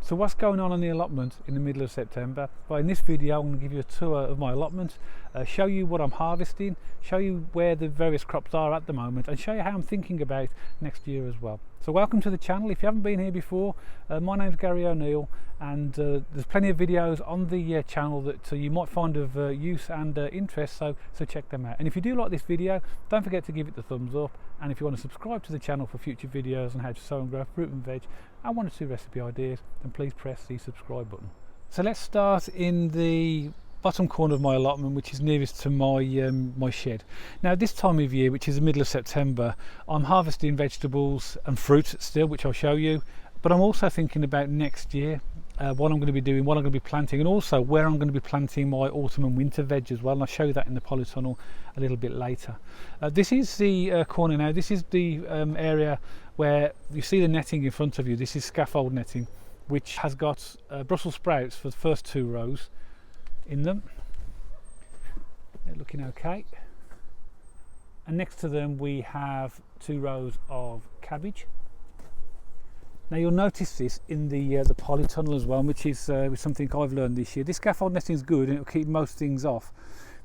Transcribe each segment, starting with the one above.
So what's going on the allotment in the middle of September? Well, in this video I'm going to give you a tour of my allotment, show you what I'm harvesting, show you where the various crops are at the moment, and show you how I'm thinking about next year as well. So welcome to the channel. If you haven't been here before, my name's Gary O'Neill, and there's plenty of videos on the channel that you might find of use and interest, so check them out. And if you do like this video, don't forget to give it the thumbs up, and if you want to subscribe to the channel for future videos on how to sow and grow fruit and veg and 1 or 2 recipe ideas, then please press the subscribe button. So let's start in the bottom corner of my allotment, which is nearest to my shed. Now this time of year, which is the middle of September, I'm harvesting vegetables and fruit still, which I'll show you, but I'm also thinking about next year, what I'm going to be doing, what I'm going to be planting, and also where I'm going to be planting my autumn and winter veg as well, and I'll show you that in the Polytunnel a little bit later. This is the corner now. This is the area where you see the netting in front of you. This is scaffold netting, which has got Brussel sprouts for the first 2 rows in them. They're looking okay. And next to them we have 2 rows of cabbage. Now you'll notice this in the polytunnel as well, which is something I've learned this year. This scaffold netting is good and it'll keep most things off,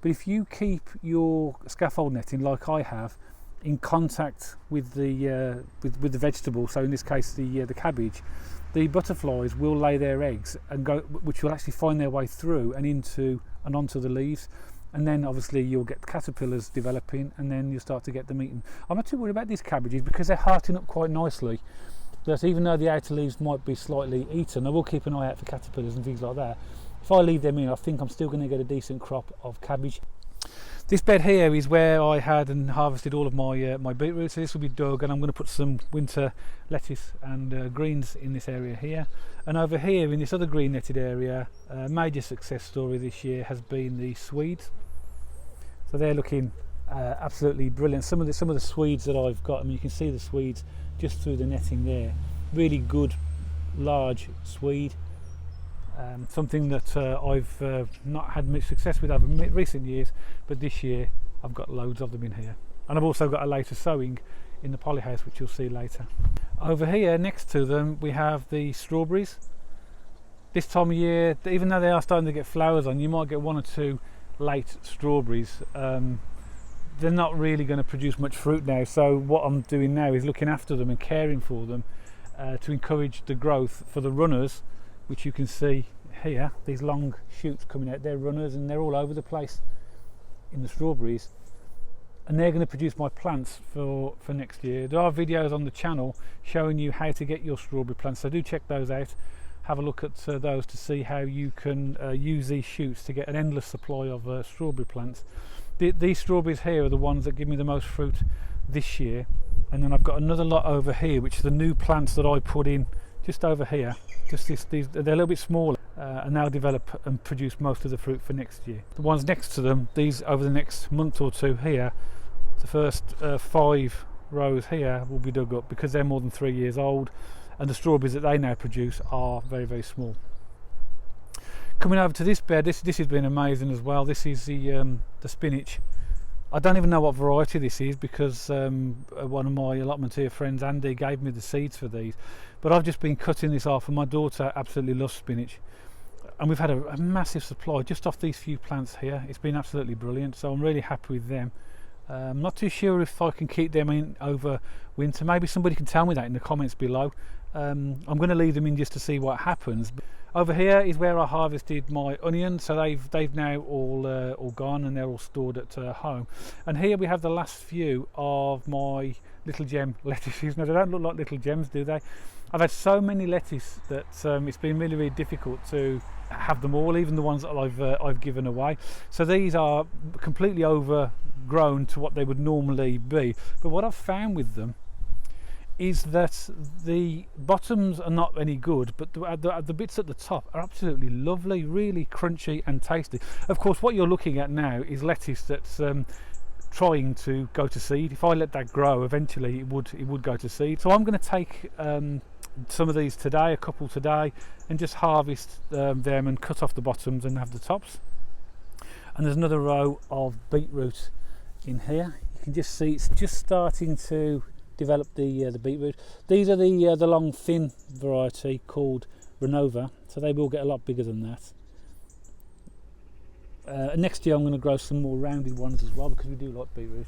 but if you keep your scaffold netting, like I have, in contact with the vegetable, so in this case the cabbage, the butterflies will lay their eggs and go, which will actually find their way through and into and onto the leaves, and then obviously you'll get caterpillars developing, and then you'll start to get them eaten. I'm not too worried about these cabbages because they're hearting up quite nicely, that even though the outer leaves might be slightly eaten, I will keep an eye out for caterpillars and things like that. If I leave them in, I think I'm still going to get a decent crop of cabbage. This bed here is where I had and harvested all of my beetroot, so this will be dug, and I'm going to put some winter lettuce and greens in this area here. And over here in this other green netted area, a major success story this year has been the Swedes. So they're looking absolutely brilliant. Some of the Swedes that I've got, I mean, you can see the Swedes just through the netting there. Really good large Swede. Something that I've not had much success with over recent years, but this year I've got loads of them in here. And I've also got a later sowing in the Polyhouse, which you'll see later. Over here next to them we have the strawberries. This time of year, even though they are starting to get flowers on, you might get 1 or 2 late strawberries. They're not really going to produce much fruit now, so what I'm doing now is looking after them and caring for them to encourage the growth for the runners, which you can see here, these long shoots coming out. They're runners and they're all over the place in the strawberries, and they're going to produce my plants for next year. There are videos on the channel showing you how to get your strawberry plants, so do check those out. Have a look at those to see how you can use these shoots to get an endless supply of strawberry plants. These strawberries here are the ones that give me the most fruit this year, and then I've got another lot over here, which are the new plants that I put in just over here. These they're a little bit smaller, and they'll develop and produce most of the fruit for next year. The ones next to them, these over the next month or 2 here, the first 5 rows here will be dug up because they're more than 3 years old, and the strawberries that they now produce are very, very small. Coming over to this bed, this has been amazing as well. This is the spinach. I don't even know what variety this is because one of my allotment here friends, Andy, gave me the seeds for these, but I've just been cutting this off, and my daughter absolutely loves spinach, and we've had a massive supply just off these few plants here. It's been absolutely brilliant, so I'm really happy with them. I'm not too sure if I can keep them in over winter. Maybe somebody can tell me that in the comments below. I'm going to leave them in just to see what happens. Over here is where I harvested my onions, so they've now all gone, and they're all stored at home. And here we have the last few of my little gem lettuces. Now they don't look like little gems, do they? I've had so many lettuce that it's been really, really difficult to have them all, even the ones that I've given away. So these are completely overgrown to what they would normally be. But what I've found with them is that the bottoms are not any good, but the bits at the top are absolutely lovely, really crunchy and tasty. Of course, what you're looking at now is lettuce that's trying to go to seed. If I let that grow, eventually it would go to seed. So I'm going to take some of these today, a couple today, and just harvest them and cut off the bottoms and have the tops. And there's another row of beetroot in here. You can just see it's just starting to develop the beetroot. These are the long thin variety called run over, so they will get a lot bigger than that. Next year I'm going to grow some more rounded ones as well, because we do like beetroot.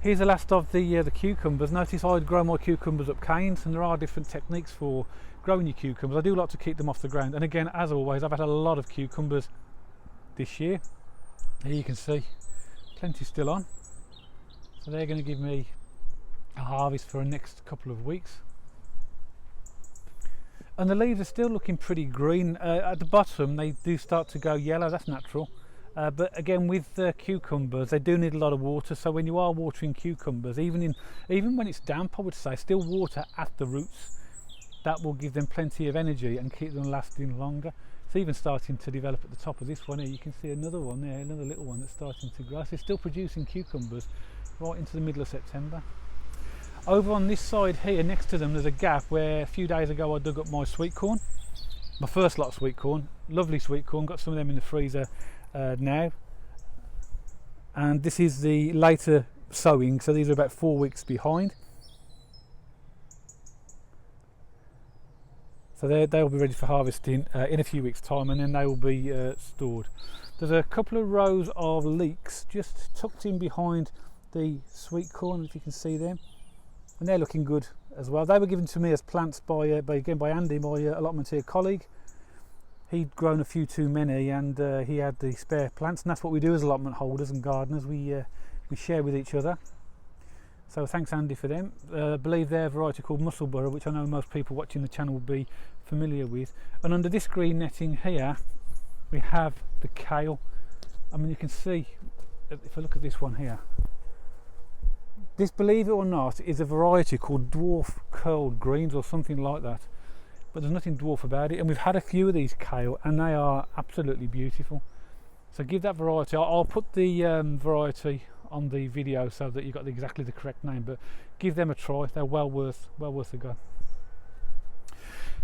Here's the last of the cucumbers. Notice I'd grow my cucumbers up canes, and there are different techniques for growing your cucumbers. I do like to keep them off the ground, and again, as always, I've had a lot of cucumbers this year. Here you can see plenty still on, so they're going to give me a harvest for the next couple of weeks. And the leaves are still looking pretty green. At the bottom they do start to go yellow, that's natural. But again, with the cucumbers, they do need a lot of water, so when you are watering cucumbers, even when it's damp, I would say still water at the roots. That will give them plenty of energy and keep them lasting longer. It's even starting to develop at the top of this one here. You can see another one there, another little one that's starting to grow. So it's still producing cucumbers right into the middle of September. Over on this side here, next to them, there's a gap where a few days ago I dug up my sweet corn, my first lot of sweet corn. Lovely sweet corn, got some of them in the freezer now. And this is the later sowing, so these are about 4 weeks behind. So they'll be ready for harvesting in a few weeks' time, and then they will be stored. There's a couple of rows of leeks just tucked in behind the sweet corn, if you can see them. And they're looking good as well. They were given to me as plants by Andy, my allotment here colleague. He'd grown a few too many, and he had the spare plants, and that's what we do as allotment holders and gardeners. We share with each other. So thanks Andy for them. I believe they're a variety called Musselburgh, which I know most people watching the channel will be familiar with. And under this green netting here we have the kale. I mean, you can see, if I look at this one here, this, believe it or not, is a variety called dwarf curled greens or something like that, but there's nothing dwarf about it. And we've had a few of these kale and they are absolutely beautiful. So give that variety, I'll put the variety on the video so that you've got exactly the correct name, but give them a try. They're well worth a go.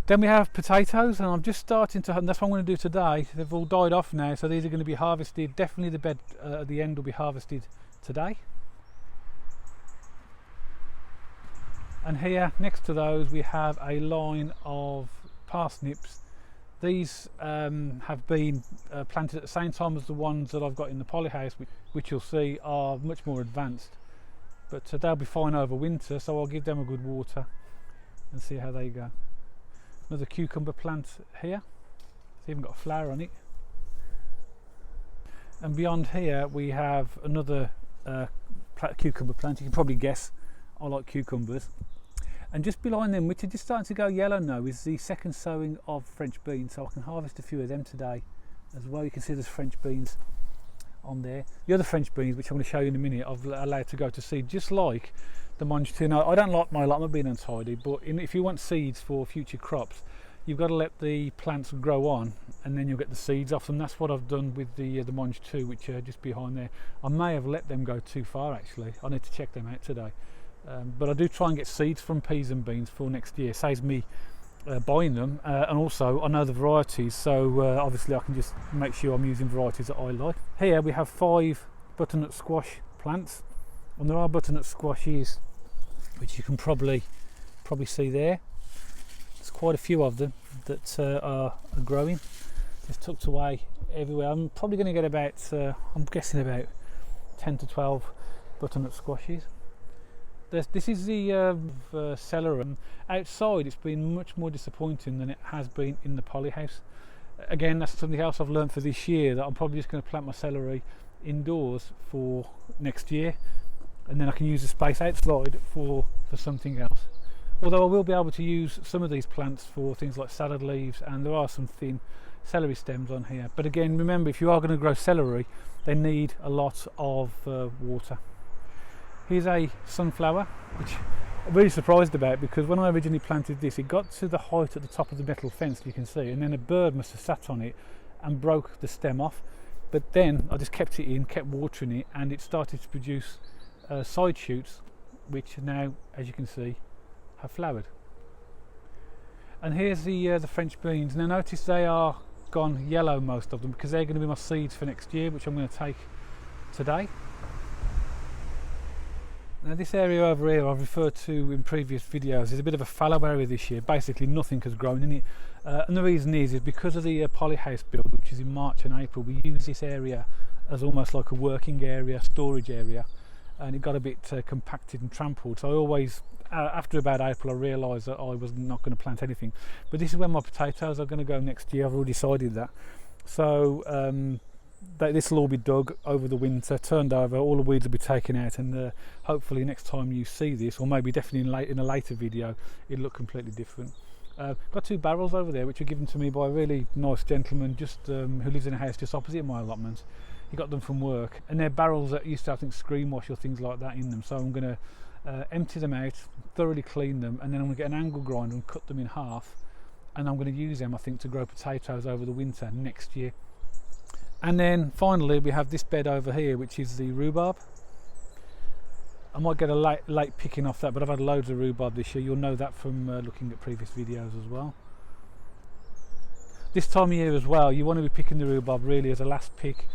Then we have potatoes, and I'm just starting to, and that's what I'm going to do today. They've all died off now, so these are going to be harvested. Definitely the bed at the end will be harvested today. And here next to those we have a line of parsnips. These have been planted at the same time as the ones that I've got in the Polyhouse, which you'll see are much more advanced, but they'll be fine over winter, so I'll give them a good water and see how they go. Another cucumber plant here, it's even got a flower on it. And beyond here we have another cucumber plant. You can probably guess I like cucumbers. And just behind them, which are just starting to go yellow now, is the second sowing of French beans, so I can harvest a few of them today as well. You can see there's French beans on there. The other French beans, which I'm going to show you in a minute, I've allowed to go to seed, just like the mange two. Now, I don't like my allotment being untidy, but if you want seeds for future crops, you've got to let the plants grow on, and then you'll get the seeds off them. That's what I've done with the mange two, which are just behind there. I may have let them go too far actually. I need to check them out today. But I do try and get seeds from peas and beans for next year. Saves me buying them, and also I know the varieties, so obviously I can just make sure I'm using varieties that I like. Here we have 5 butternut squash plants, and there are butternut squashes which you can probably see there. There's quite a few of them that are growing, just tucked away everywhere. I'm probably going to get about I'm guessing about 10 to 12 butternut squashes. This is the celery. Outside it's been much more disappointing than it has been in the Polyhouse. Again, that's something else I've learned for this year, that I'm probably just going to plant my celery indoors for next year, and then I can use the space outside for something else. Although I will be able to use some of these plants for things like salad leaves, and there are some thin celery stems on here. But again, remember, if you are going to grow celery, they need a lot of water. Here's a sunflower, which I'm really surprised about, because when I originally planted this, it got to the height at the top of the metal fence, you can see, and then a bird must have sat on it and broke the stem off. But then I just kept it in, kept watering it, and it started to produce side shoots, which now, as you can see, have flowered. And here's the French beans. Now notice they are gone yellow, most of them, because they're going to be my seeds for next year, which I'm going to take today. Now this area over here I've referred to in previous videos is a bit of a fallow area this year. Basically nothing has grown in it, and the reason is because of the Polyhouse build, which is in March and April. We use this area as almost like a working area, storage area, and it got a bit compacted and trampled. So I always, after about April, I realised that I was not going to plant anything. But this is where my potatoes are going to go next year. I've already decided that. So this will all be dug over the winter, turned over, all the weeds will be taken out, and hopefully next time you see this, or maybe definitely in a later video, it'll look completely different. Got 2 barrels over there which were given to me by a really nice gentleman just who lives in a house just opposite my allotment. He got them from work, and they're barrels that used to have, I think, screen wash or things like that in them. So I'm going to empty them out, thoroughly clean them, and then I'm going to get an angle grinder and cut them in half, and I'm going to use them, I think, to grow potatoes over the winter next year. And then finally we have this bed over here, which is the rhubarb. I might get a late picking off that, but I've had loads of rhubarb this year. You'll know that from looking at previous videos as well. This time of year as well, you want to be picking the rhubarb really as a last pick,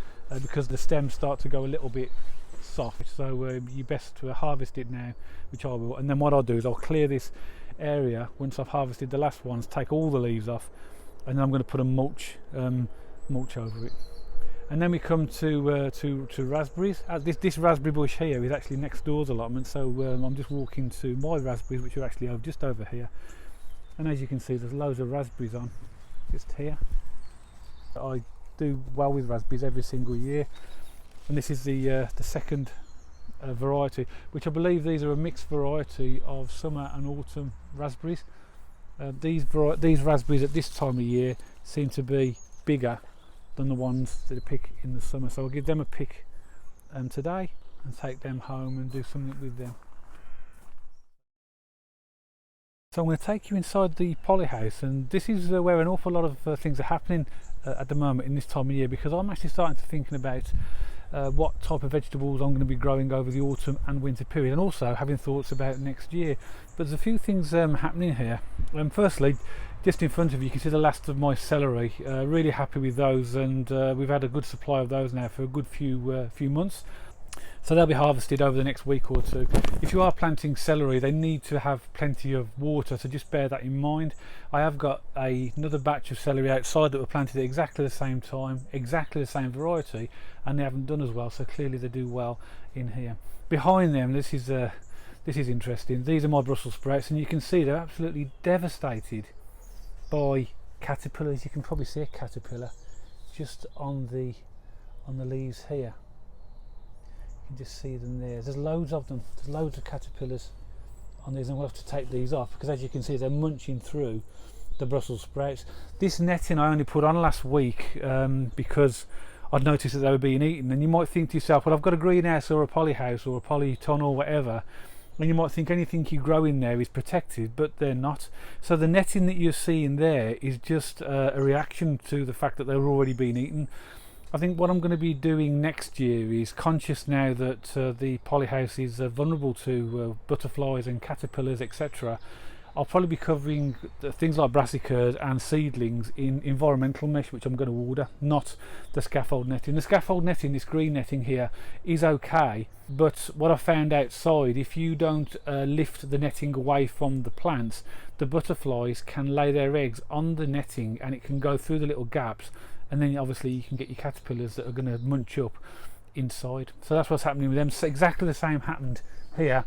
because the stems start to go a little bit soft. So you best harvest it now, which I will. And then what I'll do is I'll clear this area once I've harvested the last ones, take all the leaves off, and then I'm going to put a mulch over it. And then we come to raspberries. This raspberry bush here is actually next door's allotment, so I'm just walking to my raspberries, which are actually just over here. And as you can see, there's loads of raspberries on just here. I do well with raspberries every single year, and this is the second variety, which I believe these are a mixed variety of summer and autumn raspberries. These raspberries at this time of year seem to be bigger than the ones that I pick in the summer, so I'll give them a pick today and take them home and do something with them. So I'm going to take you inside the Polyhouse, and this is where an awful lot of things are happening at the moment in this time of year, because I'm actually starting to thinking about what type of vegetables I'm going to be growing over the autumn and winter period, and also having thoughts about next year. But there's a few things happening here. Firstly, just in front of you can see the last of my celery. Really happy with those, and we've had a good supply of those now for a good few months. So they'll be harvested over the next week or two. If you are planting celery, they need to have plenty of water, so just bear that in mind. I have got another batch of celery outside that were planted at exactly the same time, exactly the same variety, and they haven't done as well, so clearly they do well in here. Behind them, this is interesting. These are my Brussel sprouts, and you can see they're absolutely devastated by caterpillars. You can probably see a caterpillar just on the leaves here. You can just see them there. There's loads of them. There's loads of caterpillars on these, and we'll have to take these off because, as you can see, they're munching through the Brussels sprouts. This netting I only put on last week because I'd noticed that they were being eaten. And you might think to yourself, well, I've got a greenhouse or a polyhouse or a polytunnel or whatever, and you might think anything you grow in there is protected, but they're not. So the netting that you're seeing there is just a reaction to the fact that they were already being eaten. I think what I'm going to be doing next year is, conscious now that the polyhouse is vulnerable to butterflies and caterpillars, etc. I'll probably be covering things like brassicas and seedlings in environmental mesh, which I'm going to order, not the scaffold netting. The scaffold netting, this green netting here, is okay, but what I found outside, if you don't lift the netting away from the plants, the butterflies can lay their eggs on the netting and it can go through the little gaps, and then obviously you can get your caterpillars that are going to munch up inside. So that's what's happening with them. So exactly the same happened here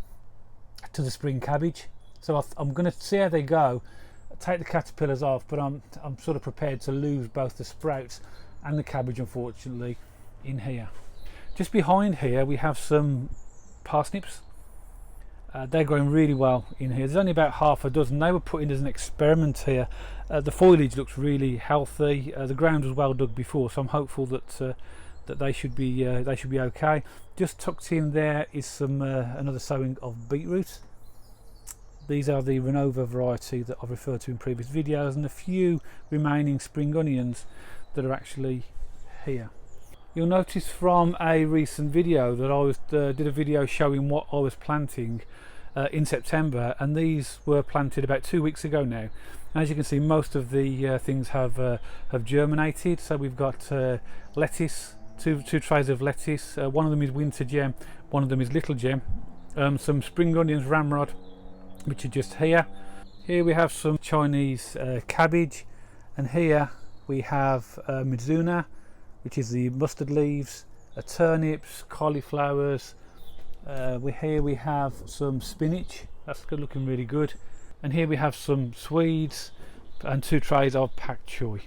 to the spring cabbage. So I'm going to see how they go, take the caterpillars off, but I'm sort of prepared to lose both the sprouts and the cabbage, unfortunately, in here. Just behind here we have some parsnips. They're growing really well in here. There's only about half a dozen. They were put in as an experiment here. The foliage looks really healthy. The ground was well dug before, so I'm hopeful that they should be okay. Just tucked in there is some another sowing of beetroot. These are the Renova variety that I've referred to in previous videos, and a few remaining spring onions that are actually here. You'll notice from a recent video that I did a video showing what I was planting in September, and these were planted about 2 weeks ago now. And as you can see, most of the things have germinated. So we've got lettuce, two trays of lettuce. One of them is winter gem, one of them is little gem. some spring onions ramrod, which are just here. Here we have some Chinese cabbage, and here we have mizuna, which is the mustard leaves, turnips, cauliflowers. Here we have some spinach, that's looking really good, and here we have some Swedes and 2 trays of pak choy.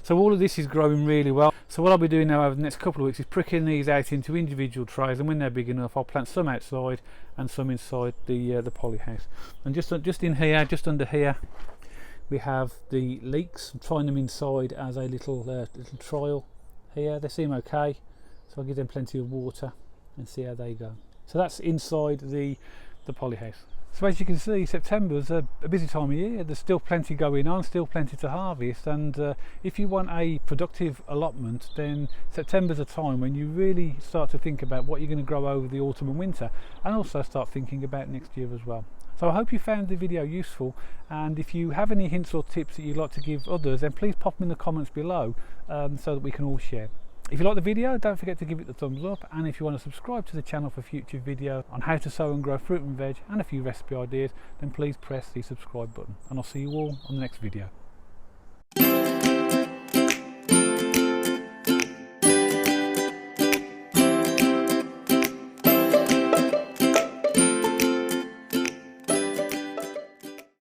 So all of this is growing really well. So what I'll be doing now over the next couple of weeks is pricking these out into individual trays, and when they're big enough I'll plant some outside and some inside the polyhouse. And just in here, just under here, we have the leeks. I'm trying them inside as a little trial here. They seem okay, so I'll give them plenty of water and see how they go. So that's inside the polyhouse. So as you can see, September's a busy time of year. There's still plenty going on, still plenty to harvest, and if you want a productive allotment, then September's a time when you really start to think about what you're going to grow over the autumn and winter, and also start thinking about next year as well. So I hope you found the video useful, and if you have any hints or tips that you'd like to give others, then please pop them in the comments below so that we can all share. If you like the video, don't forget to give it the thumbs up, and if you want to subscribe to the channel for future videos on how to sow and grow fruit and veg and a few recipe ideas, then please press the subscribe button, and I'll see you all on the next video.